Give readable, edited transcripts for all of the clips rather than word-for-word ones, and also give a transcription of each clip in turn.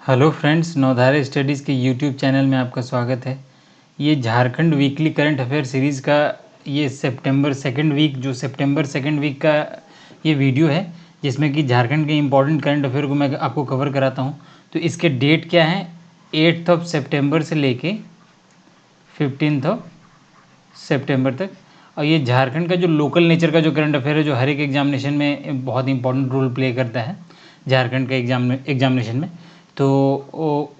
Hello friends, नवधारा studies के YouTube channel में आपका स्वागत है। ये Jharkhand weekly current affair series का ये सितंबर सेकेंड वीक का ये वीडियो है, जिसमें कि झारखंड के इम्पोर्टेंट करंट अफेयर को मैं आपको कवर कराता हूँ। तो इसके डेट क्या हैं, 8 सितंबर से लेके 15 सितंबर तक। और ये झारखंड का जो लोकल नेचर का जो करंट अफेयर है, जो हर एक एग्जामिनेशन में बहुत इंपॉर्टेंट रोल प्ले करता है झारखंड के एग्जामिनेशन में, तो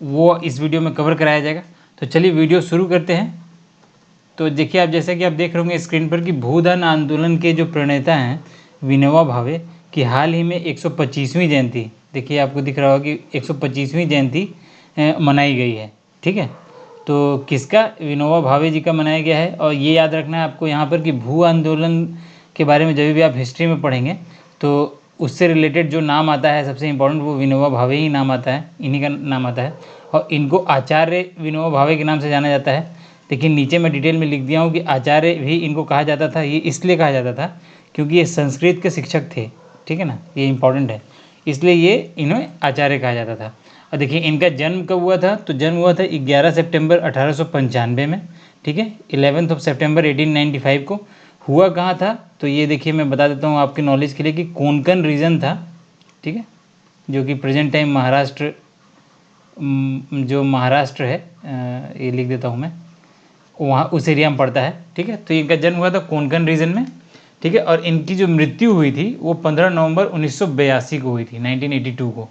वो इस वीडियो में कवर कराया जाएगा। तो चलिए वीडियो शुरू करते हैं। तो देखिए, आप जैसा कि आप देख रहे होंगे स्क्रीन पर कि भूदान आंदोलन के जो प्रणेता हैं विनोबा भावे की हाल ही में 125वीं जयंती, देखिए आपको दिख रहा होगा कि 125वीं जयंती मनाई गई है। ठीक है, तो किसका, विनोबा भावे जी का मनाया गया है। और ये याद रखना है आपको यहाँ पर कि भू आंदोलन के बारे में जब भी आप हिस्ट्री में पढ़ेंगे तो उससे रिलेटेड जो नाम आता है सबसे इम्पोर्टेंट, वो विनोबा भावे ही नाम आता है, इन्हीं का नाम आता है। और इनको आचार्य विनोबा भावे के नाम से जाना जाता है। लेकिन नीचे मैं डिटेल में लिख दिया हूँ कि आचार्य भी इनको कहा जाता था। ये इसलिए कहा जाता था क्योंकि ये संस्कृत के शिक्षक थे। ठीक है ना, ये इंपॉर्टेंट है, इसलिए ये इन्हें आचार्य कहा जाता था। और देखिए इनका जन्म कब हुआ था, तो जन्म हुआ था 11 सितंबर 1895 में। ठीक है, 11 सितंबर 1895 को। हुआ कहाँ था, तो ये देखिए मैं बता देता हूँ आपके नॉलेज के लिए कि कोंकण रीजन था। ठीक है, जो कि प्रेजेंट टाइम महाराष्ट्र, जो महाराष्ट्र है, ये लिख देता हूँ मैं, वहाँ उस एरिया में पड़ता है। ठीक है, तो इनका जन्म हुआ था कोंकण रीजन में। ठीक है, और इनकी जो मृत्यु हुई थी वो 15 नवंबर 1982 को हुई थी, 1982 को।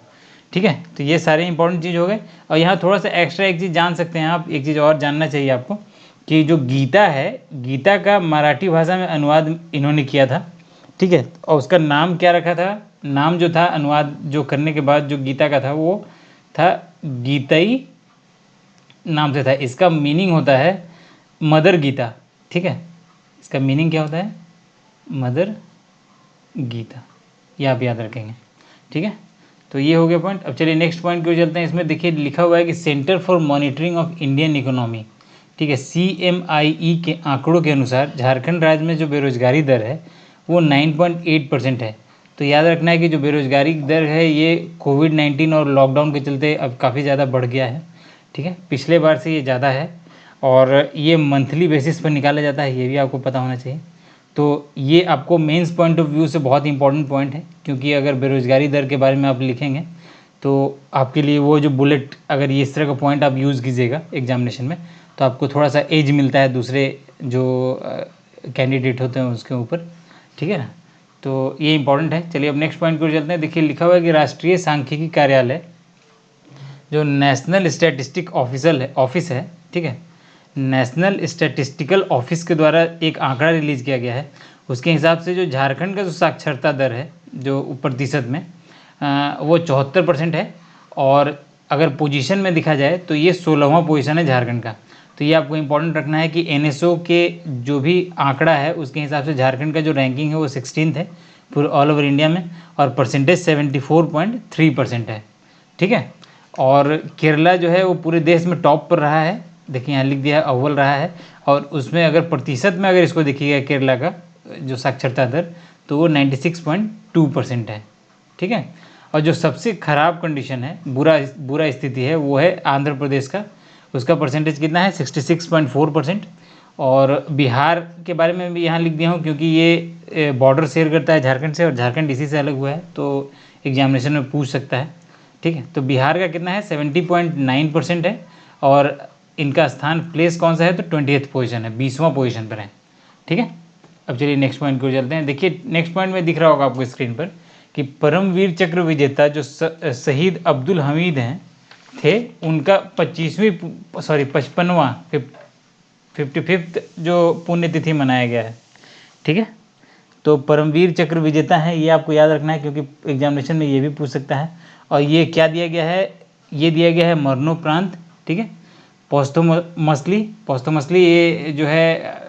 ठीक है, तो ये सारे इंपॉर्टेंट चीज़ हो गए। और यहाँ थोड़ा सा एक्स्ट्रा एक चीज़ जान सकते हैं आप, एक चीज़ और जानना चाहिए आपको कि जो गीता है, गीता का मराठी भाषा में अनुवाद इन्होंने किया था। ठीक है, और उसका नाम क्या रखा था, नाम जो था अनुवाद जो करने के बाद जो गीता का था वो था गीतई नाम से था। इसका मीनिंग होता है मदर गीता। ठीक है, इसका मीनिंग क्या होता है, मदर गीता, ये आप याद रखेंगे। ठीक है, तो ये हो गया पॉइंट। अब चलिए नेक्स्ट पॉइंट की ओर चलते हैं। इसमें देखिए लिखा हुआ है कि centre for monitoring of Indian economy, ठीक है, CMIE के आंकड़ों के अनुसार झारखंड राज्य में जो बेरोजगारी दर है वो 9.8% है। तो याद रखना है कि जो बेरोजगारी दर है ये कोविड-19 और लॉकडाउन के चलते अब काफ़ी ज़्यादा बढ़ गया है। ठीक है, पिछले बार से ये ज़्यादा है और ये मंथली बेसिस पर निकाला जाता है, ये भी आपको पता होना चाहिए। तो ये आपको मेंस पॉइंट ऑफ व्यू से बहुत इंपॉर्टेंट पॉइंट है, क्योंकि अगर बेरोजगारी दर के बारे में आप लिखेंगे तो आपके लिए वो जो बुलेट, अगर ये इस तरह का पॉइंट आप यूज़ कीजिएगा एग्जामिनेशन में, तो आपको थोड़ा सा एज मिलता है दूसरे जो कैंडिडेट होते हैं उसके ऊपर। ठीक है ना, तो ये इंपॉर्टेंट है। चलिए अब नेक्स्ट पॉइंट को चलते हैं। देखिए लिखा हुआ है कि राष्ट्रीय सांख्यिकी कार्यालय, जो नेशनल स्टैटिस्टिक ऑफिस है, ठीक है, नेशनल स्टैटिस्टिकल ऑफिस के द्वारा एक आंकड़ा रिलीज़ किया गया है। उसके हिसाब से जो झारखंड का जो साक्षरता दर है जो प्रतिशत में, वो 74% है। और अगर पोजीशन में देखा जाए तो ये 16वां पोजीशन है झारखंड का। तो ये आपको इंपॉर्टेंट रखना है कि NSO के जो भी आंकड़ा है उसके हिसाब से झारखंड का जो रैंकिंग है वो 16th है पूरे ऑल ओवर इंडिया में, और परसेंटेज 74.3% है। ठीक है, और केरला जो है वो पूरे देश में टॉप पर रहा है। देखिए यहाँ लिख दिया है अव्वल रहा है। और उसमें अगर प्रतिशत में अगर इसको देखिएगा केरला का जो साक्षरता दर, तो वो 96.2% है। ठीक है, और जो सबसे ख़राब कंडीशन है, बुरा स्थिति है, वो है आंध्र प्रदेश का। उसका परसेंटेज कितना है, 66.4%। और बिहार के बारे में भी यहाँ लिख दिया हूँ क्योंकि ये बॉर्डर शेयर करता है झारखंड से, और झारखंड इसी से अलग हुआ है, तो एग्जामिनेशन में पूछ सकता है। ठीक है, तो बिहार का कितना है, 70.9% है। और इनका स्थान प्लेस कौन सा है, तो 20th पोजीशन है, 20वां पोजीशन पर है। ठीक है, अब चलिए नेक्स्ट पॉइंट को चलते हैं। देखिए नेक्स्ट पॉइंट में दिख रहा होगा आपको स्क्रीन पर कि परमवीर चक्र विजेता जो शहीद अब्दुल हमीद हैं थे, उनका 55वां 55th जो पुण्यतिथि मनाया गया है। ठीक है, तो परमवीर चक्र विजेता हैं, ये आपको याद रखना है क्योंकि एग्जामिनेशन में ये भी पूछ सकता है। और ये क्या दिया गया है, ये दिया गया है मरणोपरांत। ठीक है, पोस्टोमसली ये जो है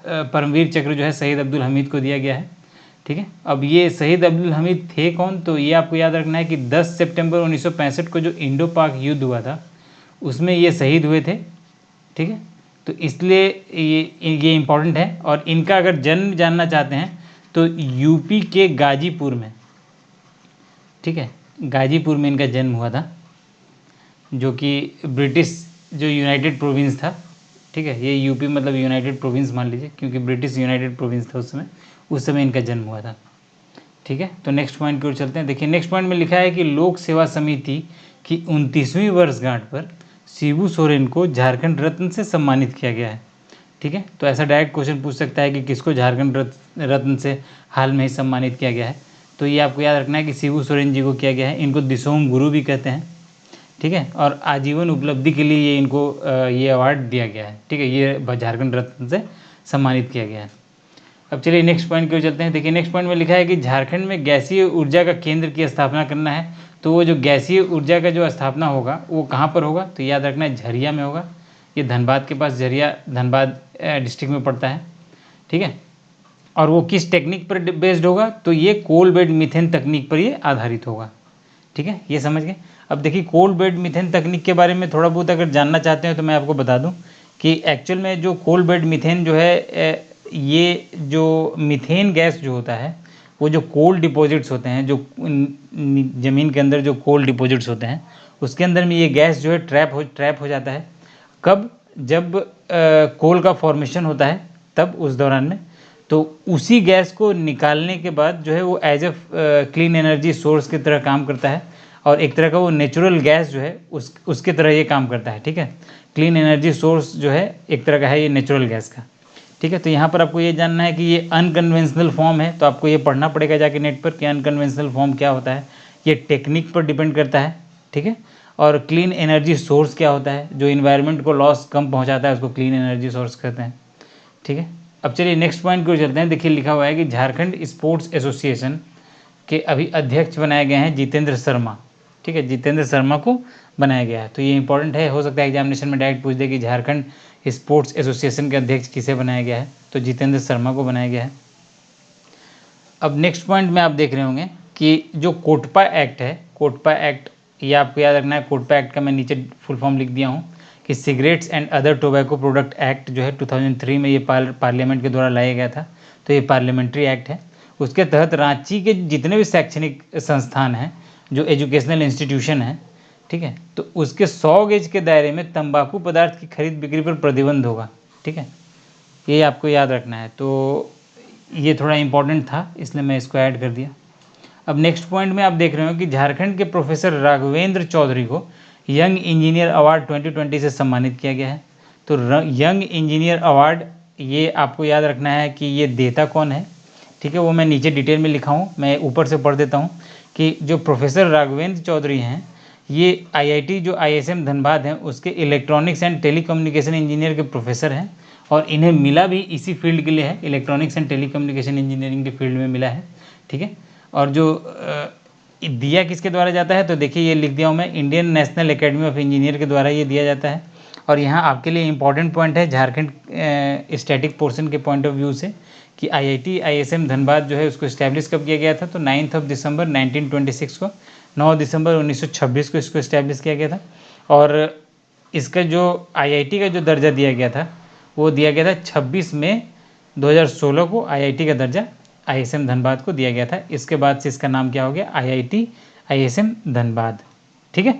परमवीर चक्र जो है शहीद अब्दुल हमीद को दिया गया है। ठीक है, अब ये शहीद अब्दुल हमीद थे कौन, तो ये आपको याद रखना है कि 10 सितंबर 1965 को जो इंडो पाक युद्ध हुआ था उसमें ये शहीद हुए थे। ठीक है, तो इसलिए ये इम्पॉर्टेंट है। और इनका अगर जन्म जानना चाहते हैं तो यूपी के गाजीपुर में, ठीक है, गाजीपुर में इनका जन्म हुआ था। जो कि ब्रिटिश जो यूनाइटेड प्रोविंस था, ठीक है, ये यूपी मतलब यूनाइटेड प्रोविंस मान लीजिए, क्योंकि ब्रिटिश यूनाइटेड प्रोविंस था उस समय इनका जन्म हुआ था। ठीक है, तो नेक्स्ट पॉइंट की ओर चलते हैं। देखिए नेक्स्ट पॉइंट में लिखा है कि लोक सेवा समिति की 29वीं वर्षगांठ पर शिबू सोरेन को झारखंड रत्न से सम्मानित किया गया है। ठीक है, तो ऐसा डायरेक्ट क्वेश्चन पूछ सकता है कि किसको झारखंड रत्न से हाल में ही सम्मानित किया गया है। तो ये आपको याद रखना है कि शिबू सोरेन जी को किया गया है। इनको दिसोम गुरु भी कहते हैं। ठीक है, और आजीवन उपलब्धि के लिए ये इनको ये अवार्ड दिया गया है। ठीक है, ये झारखंड रत्न से सम्मानित किया गया है। अब चलिए नेक्स्ट पॉइंट की ओर चलते हैं। देखिए नेक्स्ट पॉइंट में लिखा है कि झारखंड में गैसीय ऊर्जा का केंद्र की स्थापना करना है। तो वो जो गैसीय ऊर्जा का जो स्थापना होगा वो कहाँ पर होगा, तो याद रखना है झरिया में होगा। ये धनबाद के पास झरिया, धनबाद डिस्ट्रिक्ट में पड़ता है। ठीक है, और वो किस टेक्निक पर बेस्ड होगा, तो ये कोल बेड मीथेन तकनीक पर ये आधारित होगा। ठीक है, ये समझ गए। अब देखिए कोल बेड मीथेन तकनीक के बारे में थोड़ा बहुत अगर जानना चाहते हैं तो मैं आपको बता दूं कि एक्चुअल में जो कोल बेड मीथेन जो है, ये जो मीथेन गैस जो होता है वो जो कोल डिपॉजिट्स होते हैं, जो ज़मीन के अंदर जो कोल डिपॉजिट्स होते हैं उसके अंदर में ये गैस जो है ट्रैप हो जाता है। कब, जब कोल का फॉर्मेशन होता है तब उस दौरान में, तो उसी गैस को निकालने के बाद जो है वो as a clean energy source की तरह काम करता है, और एक तरह का वो नेचुरल गैस जो है उसके तरह ये काम करता है। ठीक है, क्लीन एनर्जी सोर्स जो है एक तरह का है ये नेचुरल गैस का। ठीक है, तो यहाँ पर आपको ये जानना है कि ये अनकन्वेंशनल फॉर्म है, तो आपको ये पढ़ना पड़ेगा जाके नेट पर कि अनकन्वेंशनल फॉर्म क्या होता है। ये टेक्निक पर डिपेंड करता है। ठीक है, और क्लीन एनर्जी सोर्स क्या होता है, जो इन्वायरमेंट को लॉस कम पहुँचाता है उसको क्लीन एनर्जी सोर्स कहते हैं। ठीक है, अब चलिए नेक्स्ट पॉइंट की ओर चलते हैं। देखिए लिखा हुआ है कि झारखंड स्पोर्ट्स एसोसिएशन के अभी अध्यक्ष बनाए गए हैं जितेंद्र शर्मा। ठीक है, जितेंद्र शर्मा को बनाया गया है। तो ये इंपॉर्टेंट है, हो सकता है एग्जामिनेशन में डायरेक्ट पूछ दे कि झारखंड स्पोर्ट्स एसोसिएशन के अध्यक्ष किसे बनाया गया है, तो जितेंद्र शर्मा को बनाया गया है। अब नेक्स्ट पॉइंट में आप देख रहे होंगे कि जो कोटपा एक्ट है, कोटपा एक्ट ये आपको याद रखना है। कोटपा एक्ट का मैं नीचे फुल फॉर्म लिख दिया हूँ कि cigarettes and other tobacco product act जो है 2003 में ये पार्लियामेंट के द्वारा लाया गया था। तो ये पार्लियामेंट्री एक्ट है। उसके तहत रांची के जितने भी शैक्षणिक संस्थान हैं, जो एजुकेशनल इंस्टीट्यूशन हैं, ठीक है, तो उसके 100 गेज के दायरे में तंबाकू पदार्थ की खरीद बिक्री पर प्रतिबंध होगा। ठीक है, ये आपको याद रखना है। तो ये थोड़ा इंपॉर्टेंट था इसलिए मैं इसको ऐड कर दिया। अब नेक्स्ट पॉइंट में आप देख रहे हो कि झारखंड के प्रोफेसर राघवेंद्र चौधरी को यंग इंजीनियर अवार्ड 2020 से सम्मानित किया गया है। तो यंग इंजीनियर अवार्ड ये आपको याद रखना है कि ये देता कौन है। ठीक है, वो मैं नीचे डिटेल में लिखा हूँ, मैं ऊपर से पढ़ देता हूँ कि जो प्रोफेसर राघवेंद्र चौधरी हैं ये आईआईटी जो आईएसएम धनबाद हैं उसके इलेक्ट्रॉनिक्स एंड टेलीकम्युनिकेशन इंजीनियर के प्रोफेसर हैं, और इन्हें मिला भी इसी फील्ड के लिए है, इलेक्ट्रॉनिक्स एंड टेलीकम्युनिकेशन इंजीनियरिंग के फील्ड में मिला है। ठीक है, और जो दिया किसके द्वारा जाता है, तो देखिए ये लिख दिया हूँ मैं, Indian national academy of engineer के द्वारा ये दिया जाता है। और यहाँ आपके लिए इंपॉर्टेंट पॉइंट है झारखंड स्टैटिक पोर्शन के पॉइंट ऑफ व्यू से कि आईआईटी आईएसएम धनबाद जो है उसको इस्टेब्लिश कब किया गया था, तो 9 दिसंबर 1926 को, 9 दिसंबर 1926 को इसको इस्टेब्लिश किया गया था। और इसका जो आईआईटी का जो दर्जा दिया गया था वो दिया गया था 26 मई 2016 को आईआईटी का दर्जा आईएसएम धनबाद को दिया गया था। इसके बाद से इसका नाम क्या हो गया, आईआईटी आईएसएम धनबाद। ठीक है,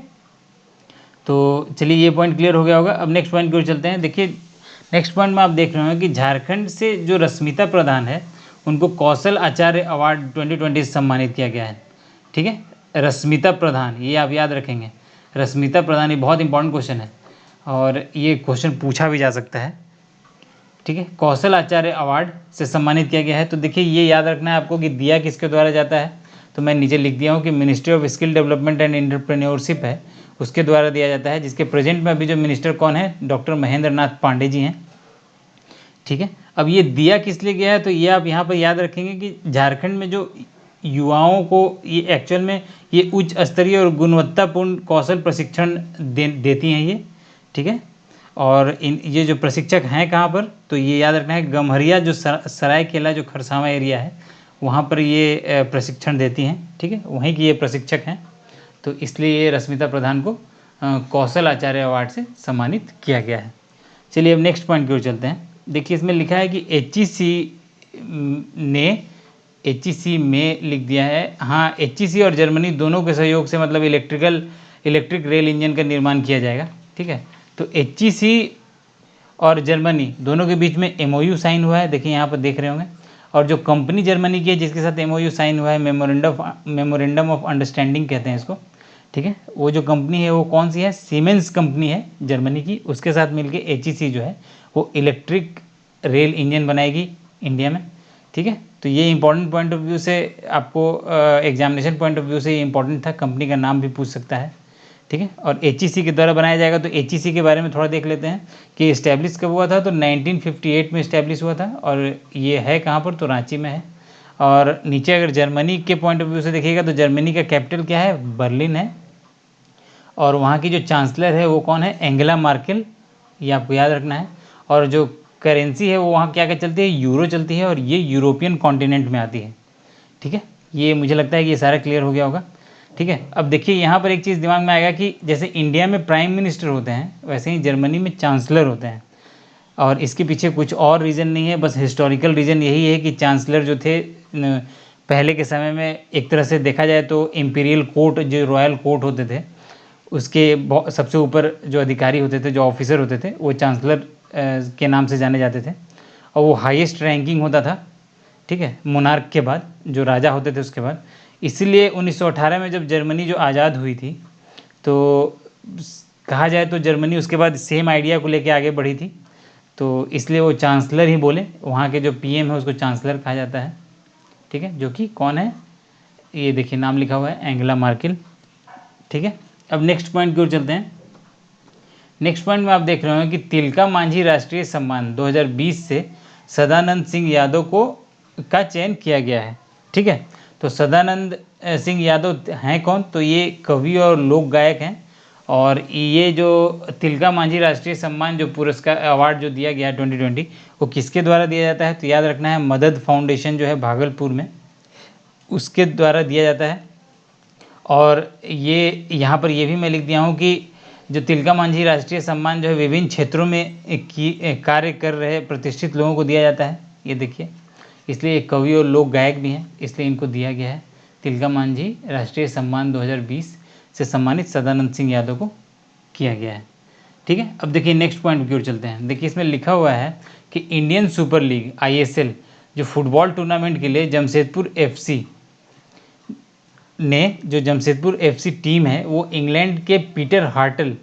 तो चलिए ये पॉइंट क्लियर हो गया होगा। अब नेक्स्ट पॉइंट की ओर चलते हैं। देखिए नेक्स्ट पॉइंट में आप देख रहे हो कि झारखंड से जो रश्मिता प्रधान है उनको कौशल आचार्य अवार्ड 2020 से सम्मानित किया गया है। ठीक है, रश्मिता प्रधान ये आप याद रखेंगे, रश्मिता प्रधान, ये बहुत इंपॉर्टेंट क्वेश्चन है और ये क्वेश्चन पूछा भी जा सकता है। ठीक है, कौशल आचार्य अवार्ड से सम्मानित किया गया है। तो देखिए ये याद रखना है आपको कि दिया किसके द्वारा जाता है, तो मैं नीचे लिख दिया हूँ कि ministry of skill development and entrepreneurship है उसके द्वारा दिया जाता है, जिसके प्रेजेंट में अभी जो मिनिस्टर कौन है, डॉक्टर महेंद्र नाथ पांडे जी हैं। ठीक है, अब ये दिया किस लिए गया है, तो ये आप यहाँ पर याद रखेंगे कि झारखंड में जो युवाओं को ये एक्चुअल में ये उच्च स्तरीय और गुणवत्तापूर्ण कौशल प्रशिक्षण देती हैं ये। ठीक है, और ये जो प्रशिक्षक हैं कहाँ पर, तो ये याद रखना है गम्हरिया जो सरायकेला जो खरसावां एरिया है वहाँ पर ये प्रशिक्षण देती हैं। ठीक है, वहीं की ये प्रशिक्षक हैं, तो इसलिए ये रश्मिता प्रधान को कौशल आचार्य अवार्ड से सम्मानित किया गया है। चलिए अब नेक्स्ट पॉइंट की ओर चलते हैं। देखिए इसमें लिखा है कि एचईसी में लिख दिया है, हाँ एचईसी और जर्मनी दोनों के सहयोग से मतलब इलेक्ट्रिकल इलेक्ट्रिक रेल इंजन का निर्माण किया जाएगा। ठीक है, तो HEC और जर्मनी दोनों के बीच में MOU साइन हुआ है, देखिए यहाँ पर देख रहे होंगे। और जो कंपनी जर्मनी की है जिसके साथ MOU साइन हुआ है, मेमोरेंडम ऑफ अंडरस्टैंडिंग कहते हैं इसको। ठीक है, वो जो कंपनी है वो कौन सी है, सीमेंस कंपनी है जर्मनी की, उसके साथ मिलके HEC जो है वो इलेक्ट्रिक रेल इंजन बनाएगी इंडिया में। ठीक है, तो ये इंपॉर्टेंट पॉइंट ऑफ व्यू से आपको एग्जामिनेशन पॉइंट ऑफ व्यू से ये इंपॉर्टेंट था, कंपनी का नाम भी पूछ सकता है। ठीक है, और HEC के द्वारा बनाया जाएगा। तो HEC के बारे में थोड़ा देख लेते हैं कि इस्टेब्लिश कब हुआ था, तो 1958 में इस्टेब्लिश हुआ था, और ये है कहाँ पर, तो रांची में है। और नीचे अगर जर्मनी के पॉइंट ऑफ व्यू से देखिएगा तो जर्मनी का कैपिटल क्या है, बर्लिन है। और वहाँ की जो चांसलर है वो कौन है, एंगेला मार्केल, ये आपको याद रखना है। और जो करेंसी है वो वहाँ क्या क्या चलती है, यूरो चलती है, और ये यूरोपियन कॉन्टिनेंट में आती है। ठीक है, ये मुझे लगता है कि ये सारा क्लियर हो गया होगा। ठीक है, अब देखिए यहाँ पर एक चीज़ दिमाग में आएगा कि जैसे इंडिया में प्राइम मिनिस्टर होते हैं वैसे ही जर्मनी में चांसलर होते हैं। और इसके पीछे कुछ और रीज़न नहीं है, बस हिस्टोरिकल रीज़न यही है कि चांसलर जो थे पहले के समय में एक तरह से देखा जाए तो इम्पीरियल कोर्ट, जो रॉयल कोर्ट होते थे, उसके सबसे ऊपर जो अधिकारी होते थे, जो ऑफिसर होते थे, वो चांसलर के नाम से जाने जाते थे। और वो हाईएस्ट रैंकिंग होता था। ठीक है, मोनार्क के बाद, जो राजा होते थे उसके बाद। इसीलिए 1918 में जब जर्मनी जो आज़ाद हुई थी, तो कहा जाए तो जर्मनी उसके बाद सेम आइडिया को लेके आगे बढ़ी थी, तो इसलिए वो चांसलर ही बोले। वहाँ के जो PM है उसको चांसलर कहा जाता है। ठीक है, जो कि कौन है, ये देखिए नाम लिखा हुआ है, एंगेला मार्केल। ठीक है, अब नेक्स्ट पॉइंट की ओर चलते हैं। नेक्स्ट पॉइंट में आप देख रहे हो कि तिलका मांझी राष्ट्रीय सम्मान 2020 से सदानंद सिंह यादव को का चयन किया गया है। ठीक है, तो सदानंद सिंह यादव हैं कौन, तो ये कवि और लोक गायक हैं। और ये जो तिलका मांझी राष्ट्रीय सम्मान जो पुरस्कार अवार्ड जो दिया गया 2020, वो किसके द्वारा दिया जाता है, तो याद रखना है मदद फाउंडेशन जो है भागलपुर में, उसके द्वारा दिया जाता है। और ये यहाँ पर ये भी मैं लिख दिया हूँ कि जो तिलका मांझी राष्ट्रीय सम्मान जो है विभिन्न क्षेत्रों में कार्य कर रहे प्रतिष्ठित लोगों को दिया जाता है, ये देखिए। इसलिए एक कवि और लोक गायक भी हैं, इसलिए इनको दिया गया है तिलका मांझी राष्ट्रीय सम्मान 2020 से सम्मानित सदानंद सिंह यादव को किया गया है। ठीक है, अब देखिए नेक्स्ट पॉइंट की ओर चलते हैं। देखिए इसमें लिखा हुआ है कि इंडियन सुपर लीग ISL जो फुटबॉल टूर्नामेंट के लिए जमशेदपुर FC ने, जो जमशेदपुर FC टीम है वो इंग्लैंड के पीटर हार्टल,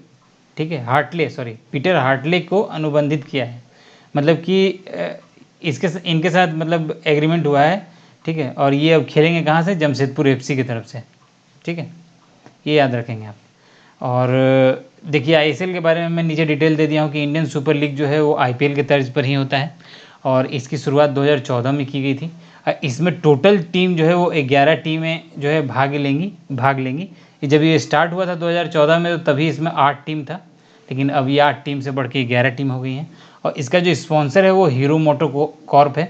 ठीक है पीटर हार्टले को अनुबंधित किया है। मतलब कि इनके साथ मतलब एग्रीमेंट हुआ है। ठीक है, और ये अब खेलेंगे कहाँ से, जमशेदपुर FC की तरफ से। ठीक है, ये याद रखेंगे आप। और देखिए ISL के बारे में मैं नीचे डिटेल दे दिया हूँ कि इंडियन सुपर लीग जो है वो IPL के तर्ज पर ही होता है, और इसकी शुरुआत 2014 में की गई थी। इसमें टोटल टीम जो है वो 11 टीमें जो है भाग लेंगी। जब ये स्टार्ट हुआ था 2014 में, तो तभी इसमें 8 टीम था, लेकिन अब ये 8 टीम से बढ़ के 11 टीम हो गई हैं। और इसका जो स्पॉन्सर है वो हीरो मोटो कॉर्प है।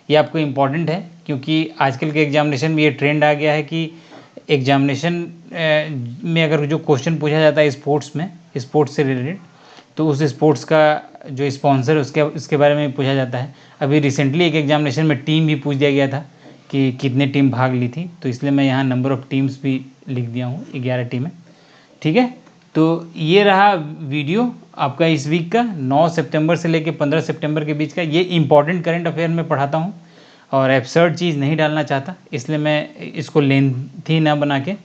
ये आपको इम्पॉर्टेंट है क्योंकि आजकल के एग्जामिनेशन में ये ट्रेंड आ गया है कि एग्जामिनेशन में अगर जो क्वेश्चन पूछा जाता है स्पोर्ट्स से रिलेटेड, तो उस स्पोर्ट्स का जो स्पॉन्सर है उसके बारे में पूछा जाता है। अभी रिसेंटली एक एग्जामिनेशन में टीम भी पूछ दिया गया था कि कितने टीम भाग ली थी, तो इसलिए मैं यहाँ नंबर ऑफ़ टीम्स भी लिख दिया हूँ, 11 टीमें। ठीक है, तो ये रहा वीडियो आपका इस वीक का, 9 सितंबर से लेकर 15 सितंबर के बीच का। ये इंपॉर्टेंट करंट अफेयर में पढ़ाता हूँ और एब्सर्ड चीज़ नहीं डालना चाहता, इसलिए मैं इसको लेंथी ना बना के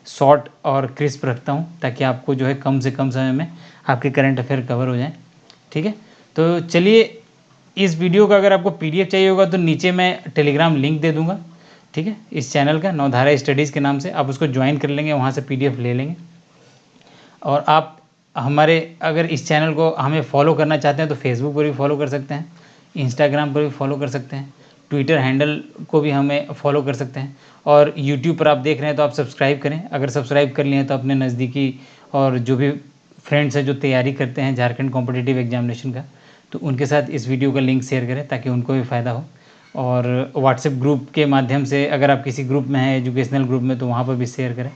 शॉर्ट और क्रिस्प रखता हूँ, ताकि आपको जो है कम से कम समय में आपके करंट अफेयर कवर हो जाएं। ठीक है, तो चलिए, इस वीडियो का अगर आपको PDF चाहिए होगा तो नीचे मैं टेलीग्राम लिंक दे दूँगा। ठीक है, इस चैनल का नवधारा स्टडीज़ के नाम से, आप उसको ज्वाइन कर लेंगे, वहाँ से PDF ले लेंगे। और आप अगर इस चैनल को हमें फॉलो करना चाहते हैं तो फेसबुक पर भी फॉलो कर सकते हैं, इंस्टाग्राम पर भी फॉलो कर सकते हैं, ट्विटर हैंडल को भी हमें फॉलो कर सकते हैं, और यूट्यूब पर आप देख रहे हैं तो आप सब्सक्राइब करें। अगर सब्सक्राइब कर लिए हैं तो अपने नज़दीकी और जो भी फ्रेंड्स हैं जो तैयारी करते हैं झारखंड कॉम्पिटिटिव एग्जामिनेशन का, तो उनके साथ इस वीडियो का लिंक शेयर करें ताकि उनको भी फ़ायदा हो। और व्हाट्सएप ग्रुप के माध्यम से अगर आप किसी ग्रुप में हैं, एजुकेशनल ग्रुप में, तो वहाँ पर भी शेयर करें।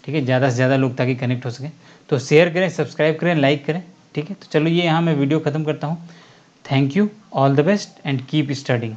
ठीक है, ज़्यादा से ज़्यादा लोग ताकि कनेक्ट हो सकें, तो शेयर करें, सब्सक्राइब करें, लाइक करें। ठीक है, तो चलो ये यहाँ मैं वीडियो ख़त्म करता हूँ। Thank you, all the best and keep studying.